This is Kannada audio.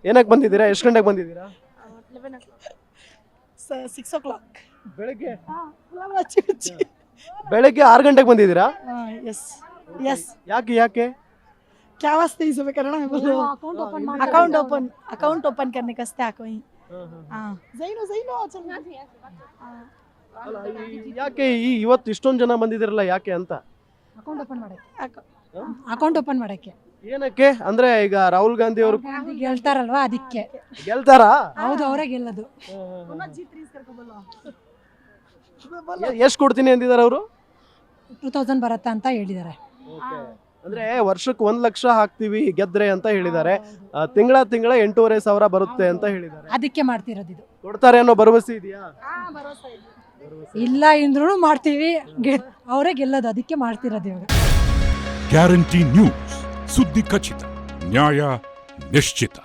ಏನಕ್ಕೆ ಬಂದಿದ್ದೀರಾ? ಎಷ್ಟು ಗಂಟೆಗೆ ಬಂದಿದ್ದೀರಾ? 6 o'clock. ಬೆಳಗ್ಗೆ Yes. ಬೆಳಗ್ಗೆ 6 ಗಂಟೆಗೆ ಬಂದಿದ್ದೀರಾ? Yes. ಯಾಕೆ क्या वास्ते इस पे करना है बोलो? अकाउंट ओपन करने का स्टे आको ही. हाँ. ज़ैनो चल. ಅಲ್ಲ, ಯಾಕೆ ಇವತ್ತು ಇಷ್ಟೊಂದು ಜನ ಬಂದಿದ್ದೀರಲ್ಲ ಯಾಕೆ ಅಂತ? ಅಕೌಂಟ್ ಓಪನ್ ಮಾಡಕ್ಕೆ. ಏನಕ್ಕೆ ಅಂದ್ರೆ ಈಗ ರಾಹುಲ್ ಗಾಂಧಿ ಅವರು ಗೆಲ್ತಾರಲ್ವಾ ಅದಕ್ಕೆ. ಗೆಲ್ತಾರಾ? ಹೌದು, ಅವರೇ ಗೆಲ್ಲೋದು. ಎಷ್ಟು ಕೊಡ್ತೀನಿ ಅಂದಿದ್ದಾರೆ ಅವರು? 2000 ಬರತ್ತಾ ಅಂತ ಹೇಳಿದ್ದಾರೆ. ಅಂದ್ರೆ ವರ್ಷಕ್ಕೆ 1 ಲಕ್ಷ ಹಾಕ್ತಿವಿ ಗೆದ್ರೆ ಅಂತ ಹೇಳಿದ್ದಾರೆ. ತಿಂಗಳ 8,500 ಬರುತ್ತೆ ಅಂತ ಹೇಳಿದ್ದಾರೆ. ಅದಕ್ಕೆ ಮಾಡ್ತಿರೋದು ಇದು. ಕೊಡ್ತಾರೆ ಅನ್ನೋ ಭರವಸೆ ಇದೆಯಾ? ಇಲ್ಲ ಇಂದ್ರೂ ಮಾಡ್ತೀವಿ, ಅವರೇ ಗೆಲ್ಲೋದು, ಅದಕ್ಕೆ ಮಾಡ್ತಿರೋದು ಇವಾಗ. ಗ್ಯಾರಂಟಿ ನ್ಯೂಸ್, ಸುದ್ದಿ ಖಚಿತ, ನ್ಯಾಯ ನಿಶ್ಚಿತ.